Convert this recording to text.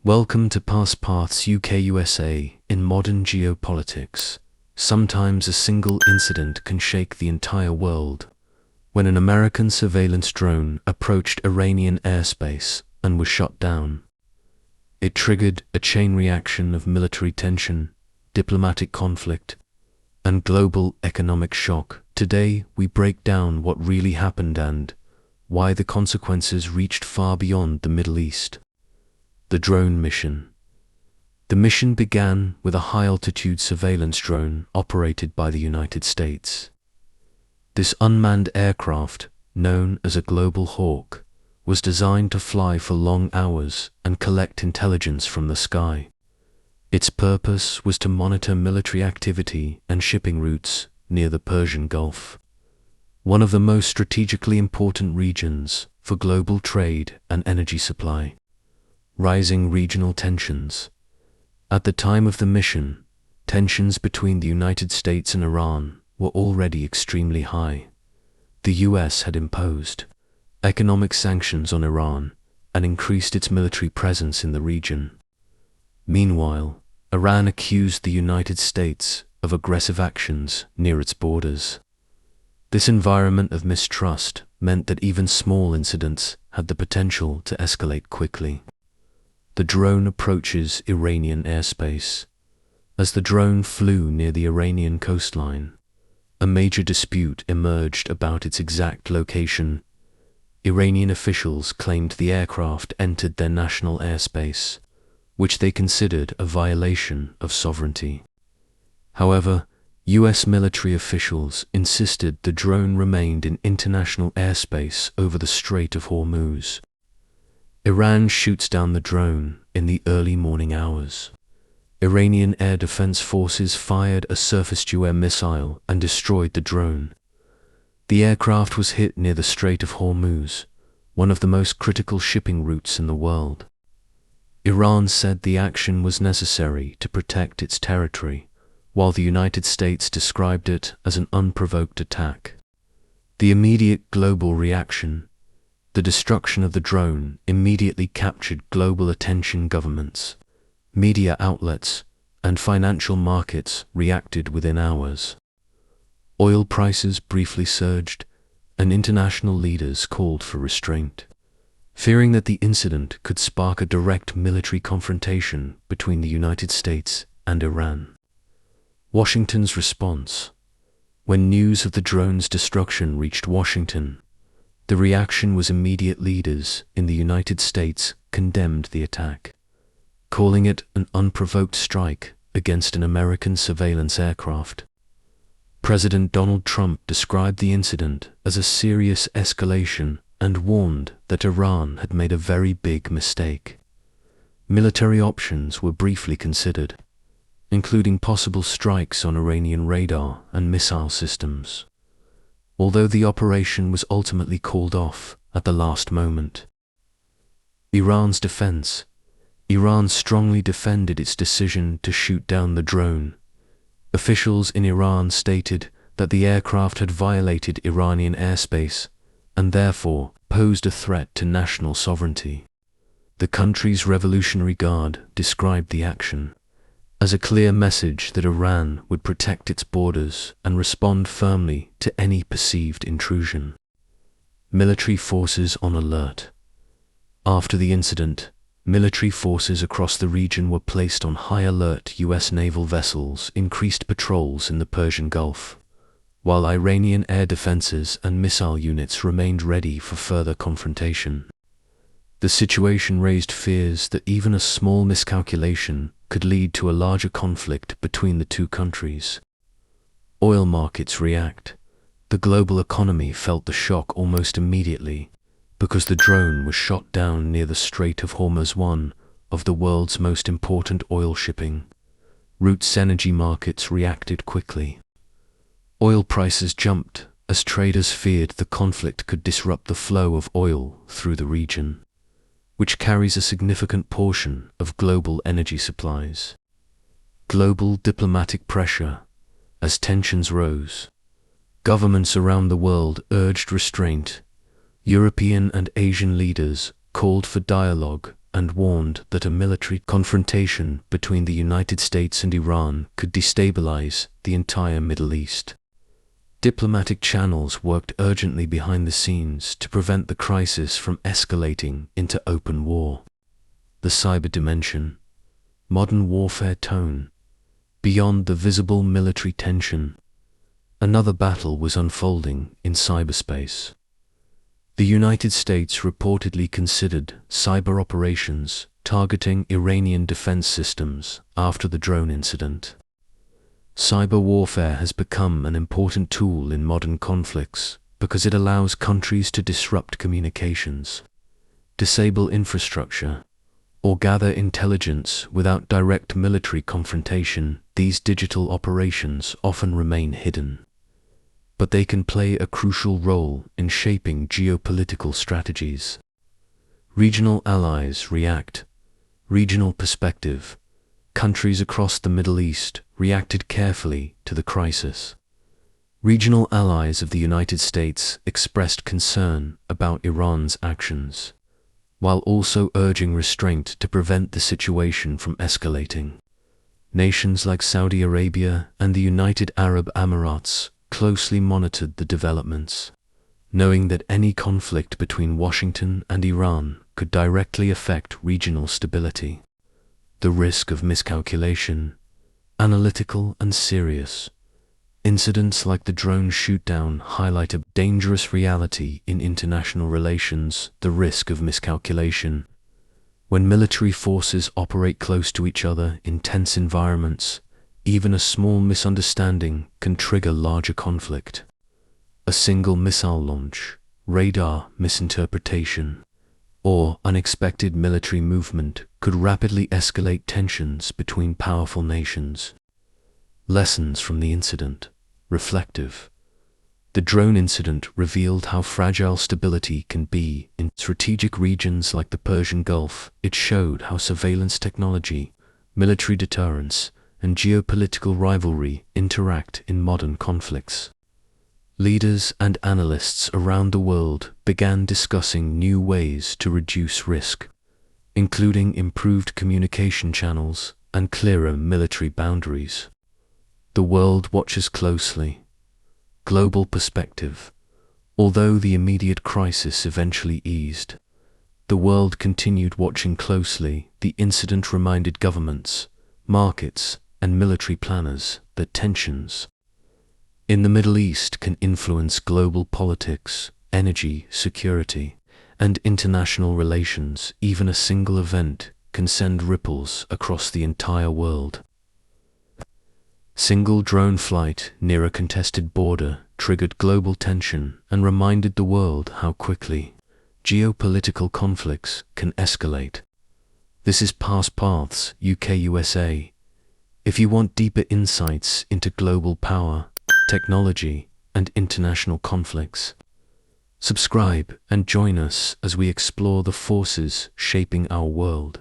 Welcome to PastPathsUK-USA in modern geopolitics. Sometimes a single incident can shake the entire world. When an American surveillance drone approached Iranian airspace and was shot down, it triggered a chain reaction of military tension, diplomatic conflict, and global economic shock. Today, we break down what really happened and why the consequences reached far beyond the Middle East. The drone mission. The mission began with a high-altitude surveillance drone operated by the United States. This unmanned aircraft, known as a Global Hawk, was designed to fly for long hours and collect intelligence from the sky. Its purpose was to monitor military activity and shipping routes near the Persian Gulf, one of the most strategically important regions for global trade and energy supply. Rising regional tensions. At the time of the mission, tensions between the United States and Iran were already extremely high. The US had imposed economic sanctions on Iran and increased its military presence in the region. Meanwhile, Iran accused the United States of aggressive actions near its borders. This environment of mistrust meant that even small incidents had the potential to escalate quickly. The drone approaches Iranian airspace. As the drone flew near the Iranian coastline, a major dispute emerged about its exact location. Iranian officials claimed the aircraft entered their national airspace, which they considered a violation of sovereignty. However, US military officials insisted the drone remained in international airspace over the Strait of Hormuz. Iran shoots down the drone in the early morning hours. Iranian air defense forces fired a surface-to-air missile and destroyed the drone. The aircraft was hit near the Strait of Hormuz, one of the most critical shipping routes in the world. Iran said the action was necessary to protect its territory, while the United States described it as an unprovoked attack. The immediate global reaction. The destruction of the drone immediately captured global attention. Governments, media outlets, and financial markets reacted within hours. Oil prices briefly surged, and international leaders called for restraint, fearing that the incident could spark a direct military confrontation between the United States and Iran. Washington's response. When news of the drone's destruction reached Washington, the reaction was immediate. Leaders in the United States condemned the attack, calling it an unprovoked strike against an American surveillance aircraft. President Donald Trump described the incident as a serious escalation and warned that Iran had made a very big mistake. Military options were briefly considered, including possible strikes on Iranian radar and missile systems, although the operation was ultimately called off at the last moment. Iran's defense. Iran strongly defended its decision to shoot down the drone. Officials in Iran stated that the aircraft had violated Iranian airspace and therefore posed a threat to national sovereignty. The country's Revolutionary Guard described the action as a clear message that Iran would protect its borders and respond firmly to any perceived intrusion. Military forces on alert. After the incident, military forces across the region were placed on high alert. US naval vessels increased patrols in the Persian Gulf, while Iranian air defenses and missile units remained ready for further confrontation. The situation raised fears that even a small miscalculation could lead to a larger conflict between the two countries. Oil markets react. The global economy felt the shock almost immediately because the drone was shot down near the Strait of Hormuz, one of the world's most important oil shipping routes. Energy markets reacted quickly. Oil prices jumped as traders feared the conflict could disrupt the flow of oil through the region, which carries a significant portion of global energy supplies. Global diplomatic pressure. As tensions rose, governments around the world urged restraint. European and Asian leaders called for dialogue and warned that a military confrontation between the United States and Iran could destabilize the entire Middle East. Diplomatic channels worked urgently behind the scenes to prevent the crisis from escalating into open war. The cyber dimension, modern warfare tone, beyond the visible military tension, another battle was unfolding in cyberspace. The United States reportedly considered cyber operations targeting Iranian defense systems after the drone incident. Cyber warfare has become an important tool in modern conflicts because it allows countries to disrupt communications, disable infrastructure, or gather intelligence without direct military confrontation. These digital operations often remain hidden, but they can play a crucial role in shaping geopolitical strategies. Regional allies react. Regional perspective. Countries across the Middle East reacted carefully to the crisis. Regional allies of the United States expressed concern about Iran's actions, while also urging restraint to prevent the situation from escalating. Nations like Saudi Arabia and the United Arab Emirates closely monitored the developments, knowing that any conflict between Washington and Iran could directly affect regional stability. The risk of miscalculation, analytical and serious. Incidents like the drone shootdown highlight a dangerous reality in international relations: the risk of miscalculation. When military forces operate close to each other in tense environments, even a small misunderstanding can trigger larger conflict. A single missile launch, radar misinterpretation, or unexpected military movement could rapidly escalate tensions between powerful nations. Lessons from the incident. Reflective. The drone incident revealed how fragile stability can be in strategic regions like the Persian Gulf. It showed how surveillance technology, military deterrence, and geopolitical rivalry interact in modern conflicts. Leaders and analysts around the world began discussing new ways to reduce risk, including improved communication channels and clearer military boundaries. The world watches closely. Global perspective. Although the immediate crisis eventually eased, the world continued watching closely. The incident reminded governments, markets, and military planners that tensions in the Middle East can influence global politics, energy, security, and international relations. Even a single event can send ripples across the entire world. Single drone flight near a contested border triggered global tension and reminded the world how quickly geopolitical conflicts can escalate. This is PastPathsUK-USA. If you want deeper insights into global power, technology, and international conflicts, subscribe and join us as we explore the forces shaping our world.